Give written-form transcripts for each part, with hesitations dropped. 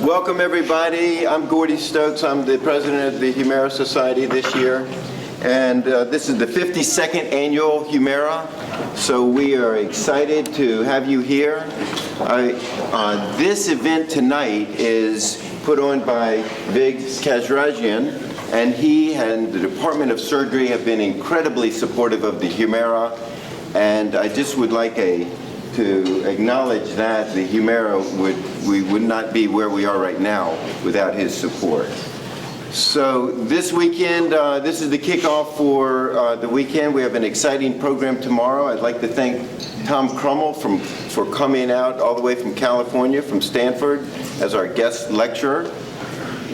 Welcome everybody. I'm Gordy Stokes. I'm the president of the Humera Society this year. And this is the 52nd annual Humera. So we are excited to have you here. This event tonight is put on by Vig Kazrajian, and he and the Department of Surgery have been incredibly supportive of the Humera. And I just would like to acknowledge that the Humera we would not be where we are right now without his support. So this weekend, this is the kickoff for the weekend. We have an exciting program tomorrow. I'd like to thank Tom Crummell for coming out all the way from California, from Stanford, as our guest lecturer.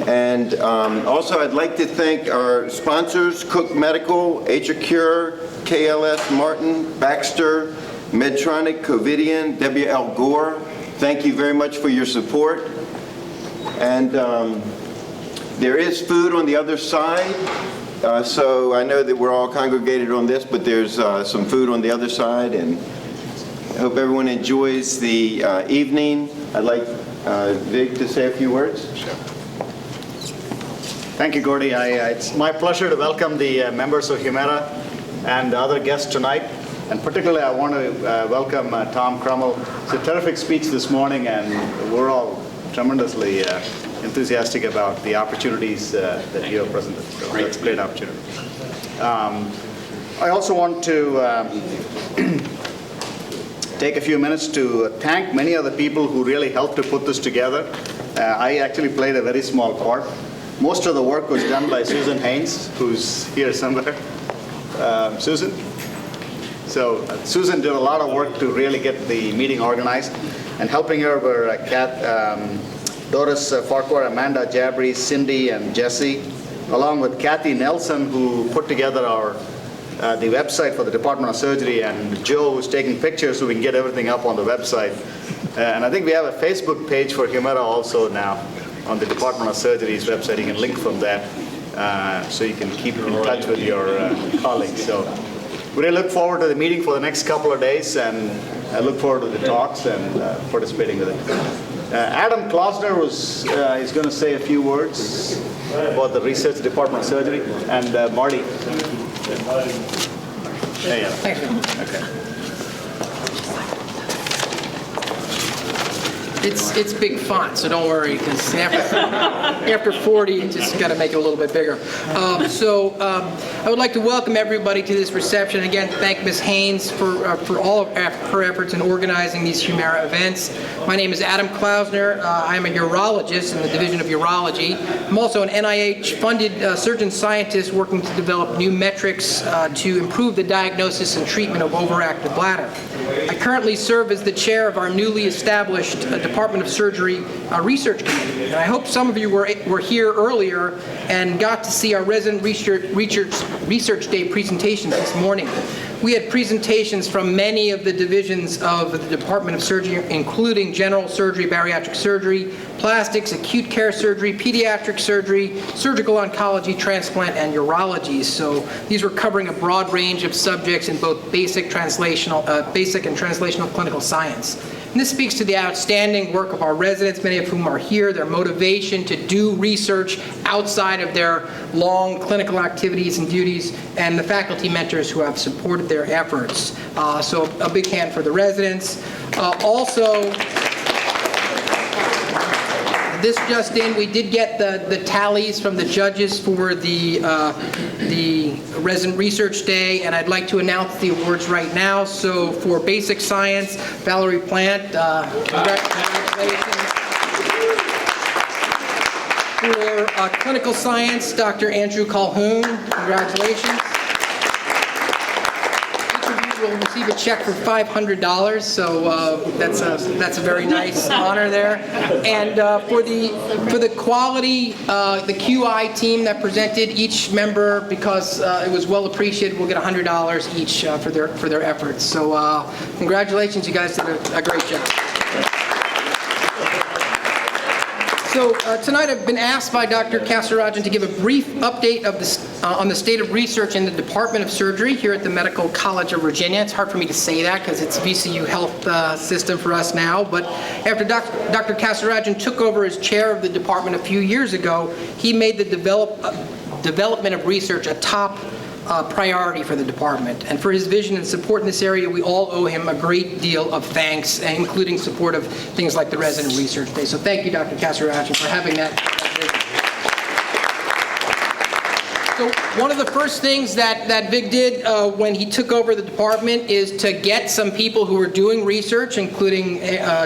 And also I'd like to thank our sponsors, Cook Medical, AtriCure, KLS Martin, Baxter, Medtronic, Covidian, W.L. Gore. Thank you very much for your support. And there is food on the other side. So I know that we're all congregated on this, but there's some food on the other side. And I hope everyone enjoys the evening. I'd like Vig to say a few words. Sure. Thank you, Gordy. It's my pleasure to welcome the members of Humera and other guests tonight. And particularly, I want to welcome Tom Crummell. It's a terrific speech this morning, and we're all tremendously enthusiastic about the opportunities that you have presented. So that's a great opportunity. I also want to take a few minutes to thank many of the people who really helped to put this together. I actually played a very small part. Most of the work was done by Susan Haynes, who's here somewhere. Susan? So Susan did a lot of work to really get the meeting organized, and helping her were Doris Farquhar, Amanda Jabry, Cindy, and Jesse, along with Kathy Nelson, who put together the website for the Department of Surgery, and Joe, who's taking pictures so we can get everything up on the website. And I think we have a Facebook page for Humera also now on the Department of Surgery's website. You can link from that so you can keep in touch with your colleagues. So we really look forward to the meeting for the next couple of days, and I look forward to the talks and participating with it. Adam Klausner is going to say a few words about the Research Department of Surgery, and Marty. Hey, Thanks. Okay. It's big font, so don't worry, because after 40, you just got to make it a little bit bigger. I would like to welcome everybody to this reception. Again, thank Ms. Haynes for all of her efforts in organizing these Humera events. My name is Adam Klausner. I'm a urologist in the Division of Urology. I'm also an NIH-funded surgeon scientist working to develop new metrics to improve the diagnosis and treatment of overactive bladder. I currently serve as the chair of our newly established Department of Surgery Research Committee. And I hope some of you were here earlier and got to see our resident research day presentations this morning. We had presentations from many of the divisions of the Department of Surgery, including general surgery, bariatric surgery, plastics, acute care surgery, pediatric surgery, surgical oncology, transplant, and urology. So these were covering a broad range of subjects in both basic and translational clinical science. And this speaks to the outstanding work of our residents, many of whom are here, their motivation to do research outside of their long clinical activities and duties, and the faculty mentors who have supported their efforts. So a big hand for the residents. Also, this just in, we did get the tallies from the judges for the Resident Research Day, and I'd like to announce the awards right now. So for basic science, Valerie Plant, congratulations. For clinical science, Dr. Andrew Calhoun, congratulations. Will receive a check for $500, so that's a very nice honor there. And for the quality, the QI team that presented, each member, because it was well appreciated, will get $100 each for their efforts. So congratulations, you guys did a great job. So tonight I've been asked by Dr. Kasarajan to give a brief update of on the state of research in the Department of Surgery here at the Medical College of Virginia. It's hard for me to say that because it's VCU health system for us now, but after Dr. Kasarajan took over as chair of the department a few years ago, he made the development of research a top priority for the department. And for his vision and support in this area, we all owe him a great deal of thanks, including support of things like the Resident Research Day. So thank you, Dr. Kasarajan, for having that vision. So one of the first things that Vic did when he took over the department is to get some people who were doing research, including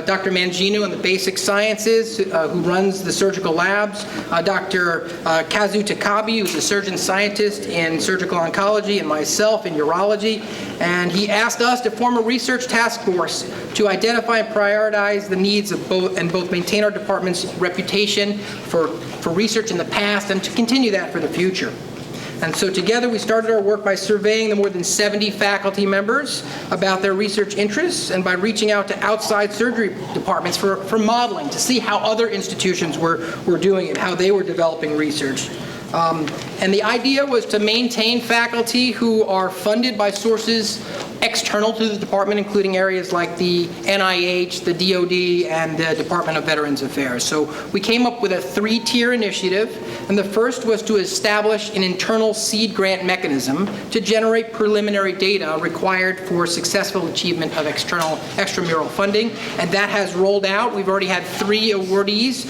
Dr. Mangino in the basic sciences, who runs the surgical labs, Dr. Kazu Takabe, who's a surgeon scientist in surgical oncology, and myself in urology. And he asked us to form a research task force to identify and prioritize the needs of both maintain our department's reputation for research in the past and to continue that for the future. And so together we started our work by surveying the more than 70 faculty members about their research interests and by reaching out to outside surgery departments for modeling to see how other institutions were doing it, how they were developing research. And the idea was to maintain faculty who are funded by sources external to the department, including areas like the NIH, the DoD, and the Department of Veterans Affairs. So we came up with a 3-tier initiative, and the first was to establish an internal seed grant mechanism to generate preliminary data required for successful achievement of extramural funding, and that has rolled out. We've already had 3 awardees.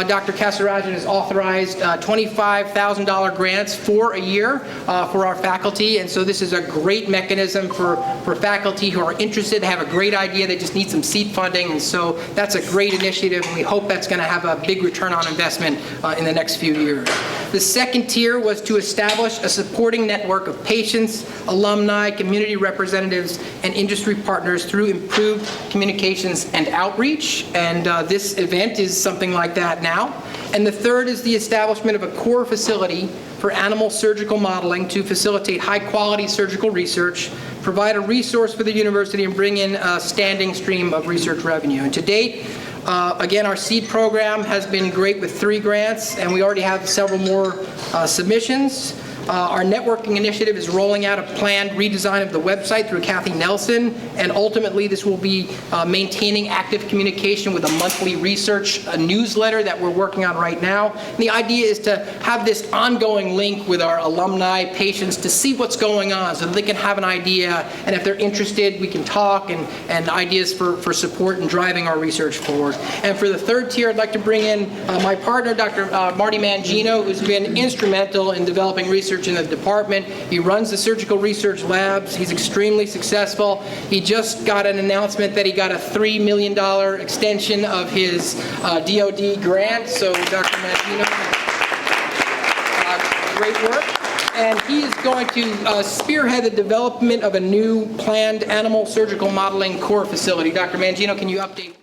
Dr. Kasarajan has authorized $25,000 grants for a year for our faculty, and so this is a great mechanism for faculty who are interested, have a great idea, they just need some seed funding, and so that's a great initiative, and we hope that's going to have a big return on investment in the next few years. The second tier was to establish a supporting network of patients, alumni, community representatives, and industry partners through improved communications and outreach, and this event is something like that now. And the third is the establishment of a core facility for animal surgical modeling to facilitate high-quality surgical research, provide a resource for the university, and bring in a standing stream of research revenue. And to date, again, our seed program has been great with 3 grants, and we already have several more submissions. Our networking initiative is rolling out a planned redesign of the website through Kathy Nelson, and ultimately this will be maintaining active communication with a monthly research newsletter that we're working on right now. And the idea is to have this ongoing link with our alumni, patients, to see what's going on so that they can have an idea, and if they're interested, we can talk and ideas for support and driving our research forward. And for the third tier, I'd like to bring in my partner, Dr. Marty Mangino, who's been instrumental in developing research in the department. He runs the surgical research labs. He's extremely successful. He just got an announcement that he got a $3 million extension of his DoD grant. So Dr. Mangino, great work. And he is going to spearhead the development of a new planned animal surgical modeling core facility. Dr. Mangino, can you update?